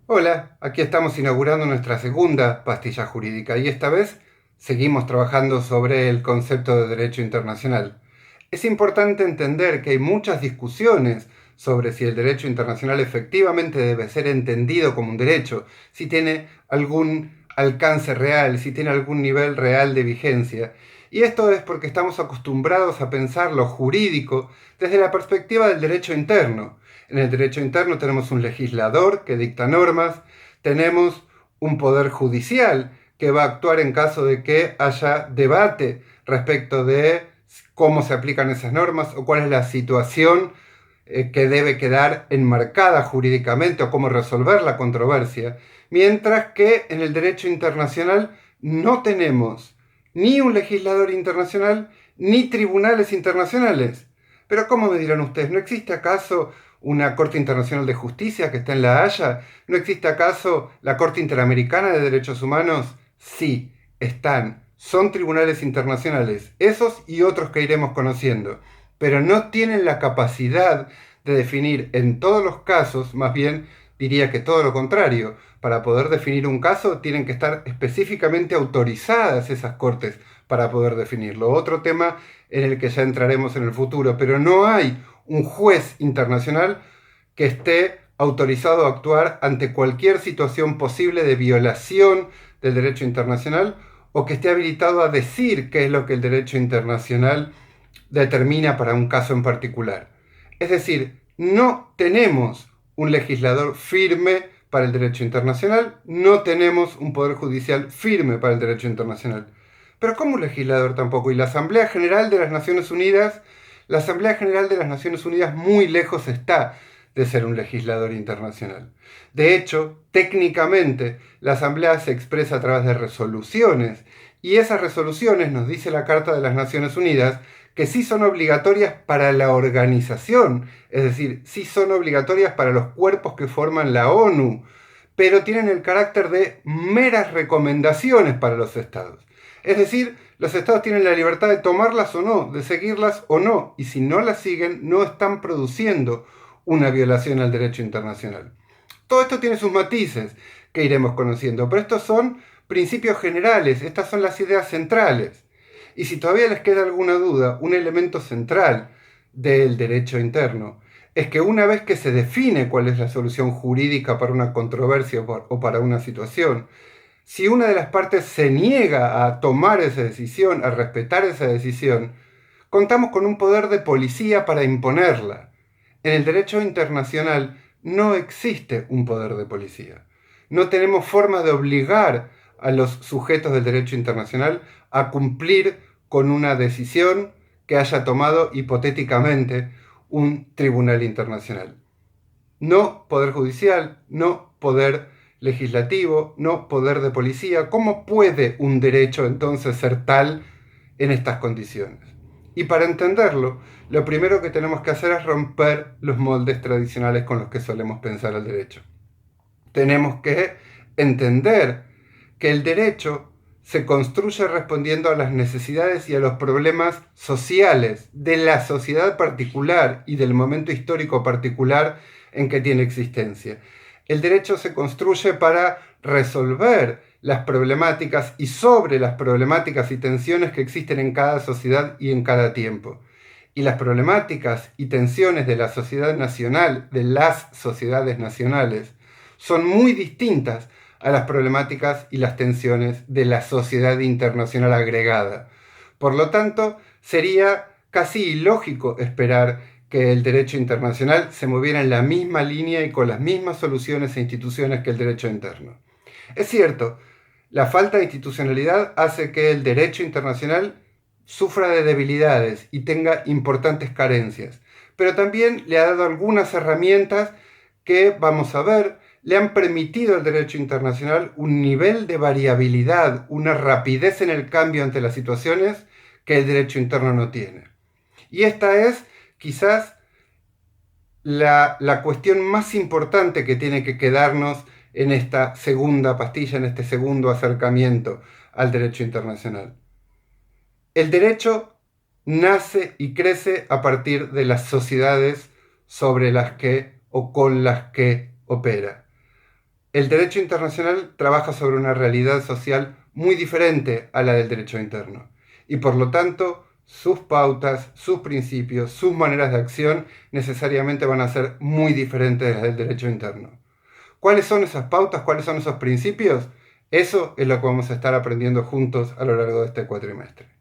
Hola, aquí estamos inaugurando nuestra segunda pastilla jurídica y esta vez seguimos trabajando sobre el concepto de derecho internacional. Es importante entender que hay muchas discusiones sobre si el derecho internacional efectivamente debe ser entendido como un derecho, si tiene algún alcance real, si tiene algún nivel real de vigencia. Y esto es porque estamos acostumbrados a pensar lo jurídico desde la perspectiva del derecho interno. En el derecho interno tenemos un legislador que dicta normas, tenemos un poder judicial que va a actuar en caso de que haya debate respecto de cómo se aplican esas normas o cuál es la situación que debe quedar enmarcada jurídicamente o cómo resolver la controversia, mientras que en el derecho internacional no tenemos ni un legislador internacional ni tribunales internacionales. Pero ¿cómo me dirán ustedes? ¿No existe acaso una Corte Internacional de Justicia que está en La Haya? ¿No existe acaso la Corte Interamericana de Derechos Humanos? Sí, están. Son tribunales internacionales, esos y otros que iremos conociendo, pero no tienen la capacidad de definir en todos los casos, más bien diría que todo lo contrario. Para poder definir un caso tienen que estar específicamente autorizadas esas cortes para poder definirlo. Otro tema en el que ya entraremos en el futuro, pero no hay un juez internacional que esté autorizado a actuar ante cualquier situación posible de violación del derecho internacional o que esté habilitado a decir qué es lo que el derecho internacional determina para un caso en particular. Es decir, no tenemos un legislador firme para el derecho internacional, no tenemos un poder judicial firme para el derecho internacional. Pero ¿cómo un legislador tampoco? Y la Asamblea General de las Naciones Unidas, la Asamblea General de las Naciones Unidas muy lejos está de ser un legislador internacional. De hecho, técnicamente, la Asamblea se expresa a través de resoluciones y esas resoluciones, nos dice la Carta de las Naciones Unidas, que sí son obligatorias para la organización, es decir, sí son obligatorias para los cuerpos que forman la ONU, pero tienen el carácter de meras recomendaciones para los estados. Es decir, los estados tienen la libertad de tomarlas o no, de seguirlas o no, y si no las siguen, no están produciendo una violación al derecho internacional. Todo esto tiene sus matices que iremos conociendo, pero estos son principios generales, estas son las ideas centrales. Y si todavía les queda alguna duda, un elemento central del derecho interno es que una vez que se define cuál es la solución jurídica para una controversia o para una situación, si una de las partes se niega a tomar esa decisión, a respetar esa decisión, contamos con un poder de policía para imponerla. En el derecho internacional no existe un poder de policía. No tenemos forma de obligar a los sujetos del derecho internacional a cumplir con una decisión que haya tomado hipotéticamente un tribunal internacional. No poder judicial, no poder legislativo, no poder de policía. ¿Cómo puede un derecho entonces ser tal en estas condiciones? Y para entenderlo, lo primero que tenemos que hacer es romper los moldes tradicionales con los que solemos pensar el derecho. Tenemos que entender que el derecho se construye respondiendo a las necesidades y a los problemas sociales de la sociedad particular y del momento histórico particular en que tiene existencia. El derecho se construye para resolver las problemáticas y sobre las problemáticas y tensiones que existen en cada sociedad y en cada tiempo. Y las problemáticas y tensiones de la sociedad nacional, de las sociedades nacionales, son muy distintas a las problemáticas y las tensiones de la sociedad internacional agregada. Por lo tanto, sería casi ilógico esperar que el derecho internacional se moviera en la misma línea y con las mismas soluciones e instituciones que el derecho interno. Es cierto, la falta de institucionalidad hace que el derecho internacional sufra de debilidades y tenga importantes carencias, pero también le ha dado algunas herramientas que, vamos a ver, le han permitido al derecho internacional un nivel de variabilidad, una rapidez en el cambio ante las situaciones que el derecho interno no tiene. Y esta es quizás la cuestión más importante que tiene que quedarnos en esta segunda pastilla, en este segundo acercamiento al derecho internacional. El derecho nace y crece a partir de las sociedades sobre las que o con las que opera. El derecho internacional trabaja sobre una realidad social muy diferente a la del derecho interno y por lo tanto sus pautas, sus principios, sus maneras de acción necesariamente van a ser muy diferentes de las del derecho interno. ¿Cuáles son esas pautas? ¿Cuáles son esos principios? Eso es lo que vamos a estar aprendiendo juntos a lo largo de este cuatrimestre.